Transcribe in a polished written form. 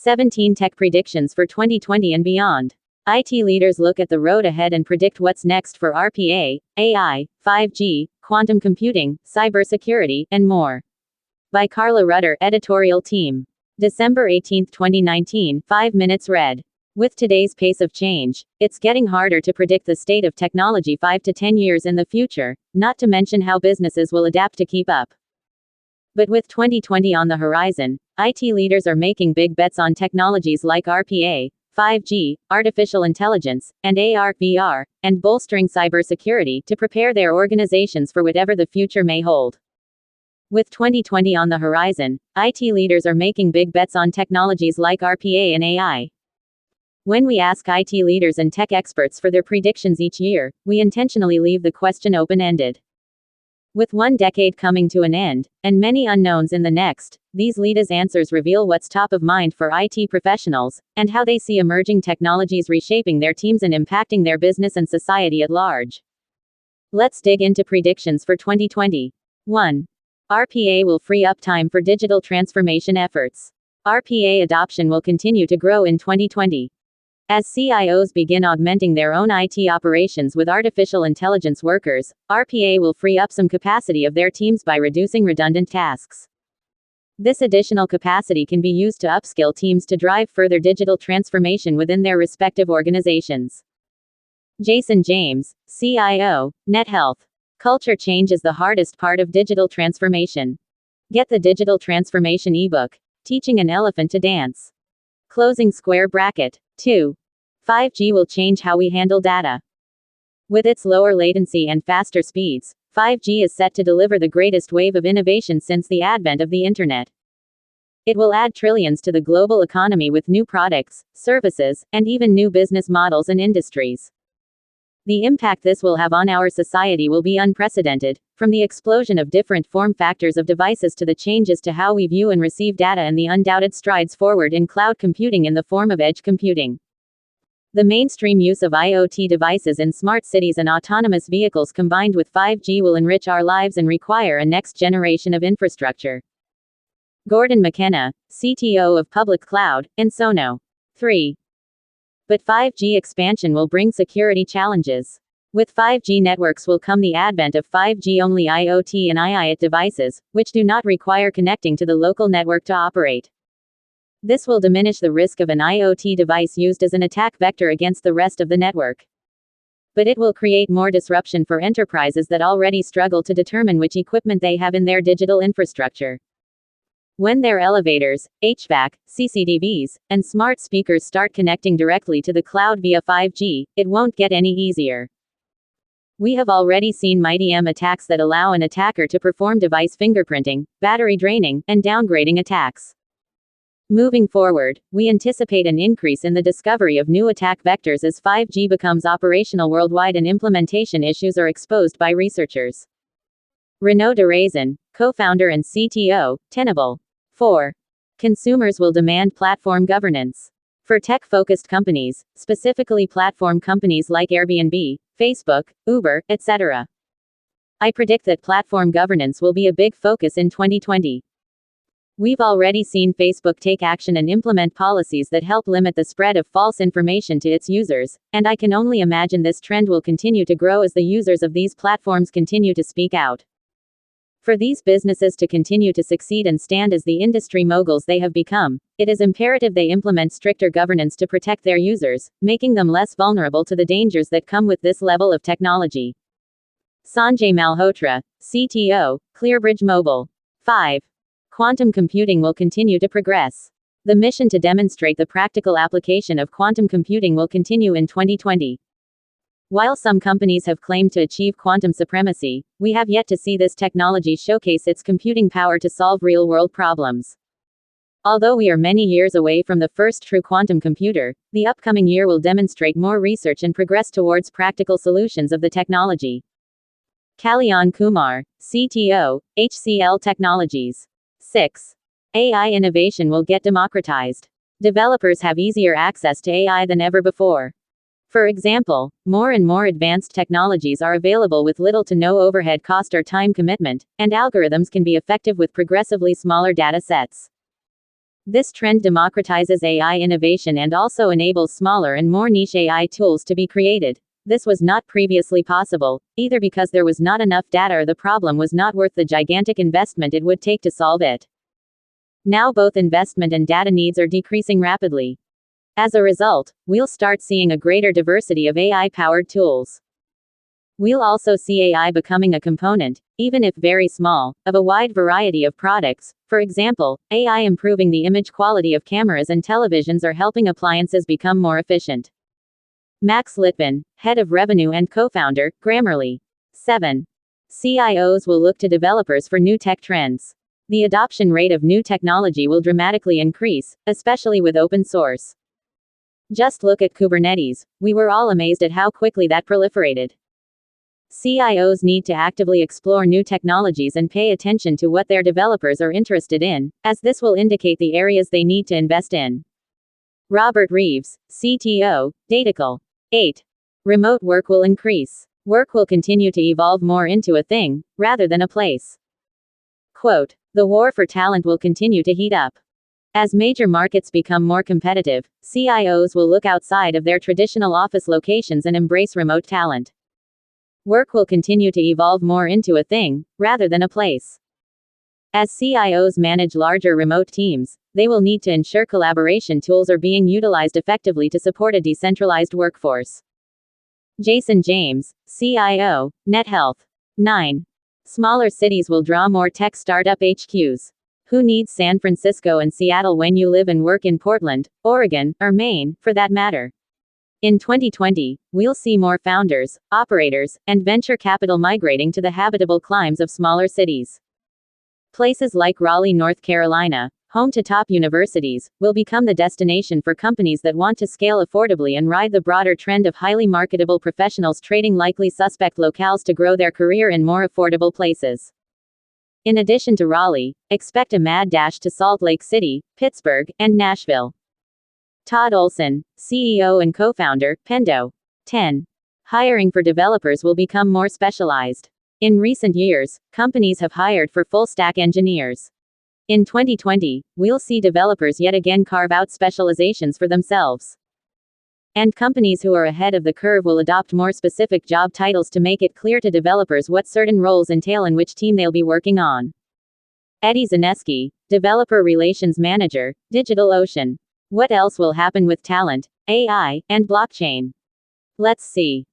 17 Tech Predictions for 2020 and Beyond. IT leaders look at the road ahead and predict what's next for RPA, AI, 5G, quantum computing, cybersecurity, and more. By Carla Rutter, editorial team. December 18, 2019, 5 minutes read. With today's pace of change, it's getting harder to predict the state of technology 5 to 10 years in the future, not to mention how businesses will adapt to keep up. But with 2020 on the horizon, IT leaders are making big bets on technologies like RPA, 5G, artificial intelligence, and AR/VR, and bolstering cybersecurity to prepare their organizations for whatever the future may hold. With 2020 on the horizon, IT leaders are making big bets on technologies like RPA and AI. When we ask IT leaders and tech experts for their predictions each year, we intentionally leave the question open-ended. With one decade coming to an end, and many unknowns in the next, these leaders' answers reveal what's top of mind for IT professionals, and how they see emerging technologies reshaping their teams and impacting their business and society at large. Let's dig into predictions for 2020. 1. RPA will free up time for digital transformation efforts. RPA adoption will continue to grow in 2020. As CIOs begin augmenting their own IT operations with artificial intelligence workers, RPA will free up some capacity of their teams by reducing redundant tasks. This additional capacity can be used to upskill teams to drive further digital transformation within their respective organizations. Jason James, CIO, NetHealth. Culture change is the hardest part of digital transformation. Get the Digital Transformation ebook, Teaching an Elephant to Dance. Closing square bracket. 2. 5G will change how we handle data. With its lower latency and faster speeds, 5G is set to deliver the greatest wave of innovation since the advent of the Internet. It will add trillions to the global economy with new products, services, and even new business models and industries. The impact this will have on our society will be unprecedented, from the explosion of different form factors of devices to the changes to how we view and receive data and the undoubted strides forward in cloud computing in the form of edge computing. The mainstream use of IoT devices in smart cities and autonomous vehicles combined with 5G will enrich our lives and require a next generation of infrastructure. Gordon McKenna, CTO of Public Cloud, and Sono. 3. But 5G expansion will bring security challenges. With 5G networks will come the advent of 5G-only IoT and IIoT devices, which do not require connecting to the local network to operate. This will diminish the risk of an IoT device used as an attack vector against the rest of the network. But it will create more disruption for enterprises that already struggle to determine which equipment they have in their digital infrastructure. When their elevators, HVAC, CCTVs, and smart speakers start connecting directly to the cloud via 5G, it won't get any easier. We have already seen MITM attacks that allow an attacker to perform device fingerprinting, battery draining, and downgrading attacks. Moving forward, we anticipate an increase in the discovery of new attack vectors as 5G becomes operational worldwide and implementation issues are exposed by researchers. Renaud Deraison, co-founder and CTO, Tenable. 4. Consumers will demand platform governance. For tech-focused companies, specifically platform companies like Airbnb, Facebook, Uber, etc. I predict that platform governance will be a big focus in 2020. We've already seen Facebook take action and implement policies that help limit the spread of false information to its users, and I can only imagine this trend will continue to grow as the users of these platforms continue to speak out. For these businesses to continue to succeed and stand as the industry moguls they have become, it is imperative they implement stricter governance to protect their users, making them less vulnerable to the dangers that come with this level of technology. Sanjay Malhotra, CTO, ClearBridge Mobile. 5. Quantum computing will continue to progress. The mission to demonstrate the practical application of quantum computing will continue in 2020. While some companies have claimed to achieve quantum supremacy, we have yet to see this technology showcase its computing power to solve real-world problems. Although we are many years away from the first true quantum computer, the upcoming year will demonstrate more research and progress towards practical solutions of the technology. Kalyan Kumar, CTO, HCL Technologies. 6. AI innovation will get democratized. Developers have easier access to AI than ever before. For example, more and more advanced technologies are available with little to no overhead cost or time commitment, and algorithms can be effective with progressively smaller data sets. This trend democratizes AI innovation and also enables smaller and more niche AI tools to be created. This was not previously possible, either because there was not enough data or the problem was not worth the gigantic investment it would take to solve it. Now both investment and data needs are decreasing rapidly. As a result, we'll start seeing a greater diversity of AI-powered tools. We'll also see AI becoming a component, even if very small, of a wide variety of products. For example, AI improving the image quality of cameras and televisions or helping appliances become more efficient. Max Litvin, head of revenue and co-founder, Grammarly. 7. CIOs will look to developers for new tech trends. The adoption rate of new technology will dramatically increase, especially with open source. Just look at Kubernetes. We were all amazed at how quickly that proliferated. CIOs need to actively explore new technologies and pay attention to what their developers are interested in, as this will indicate the areas they need to invest in. Robert Reeves, CTO, Datacle. 8. Remote work will increase. Work will continue to evolve more into a thing, rather than a place. Quote, "The war for talent will continue to heat up. As major markets become more competitive, CIOs will look outside of their traditional office locations and embrace remote talent. Work will continue to evolve more into a thing, rather than a place. As CIOs manage larger remote teams, they will need to ensure collaboration tools are being utilized effectively to support a decentralized workforce." Jason James, CIO, NetHealth. 9. Smaller cities will draw more tech startup HQs. Who needs San Francisco and Seattle when you live and work in Portland, Oregon, or Maine, for that matter? In 2020, we'll see more founders, operators, and venture capital migrating to the habitable climes of smaller cities. Places like Raleigh, North Carolina, home to top universities, will become the destination for companies that want to scale affordably and ride the broader trend of highly marketable professionals trading likely suspect locales to grow their career in more affordable places. In addition to Raleigh, expect a mad dash to Salt Lake City, Pittsburgh, and Nashville. Todd Olson, CEO and co-founder, Pendo. 10. Hiring for developers will become more specialized. In recent years, companies have hired for full-stack engineers. In 2020, we'll see developers yet again carve out specializations for themselves. And companies who are ahead of the curve will adopt more specific job titles to make it clear to developers what certain roles entail and which team they'll be working on. Eddie Zaneski, Developer Relations Manager, DigitalOcean. What else will happen with talent, AI, and blockchain? Let's see.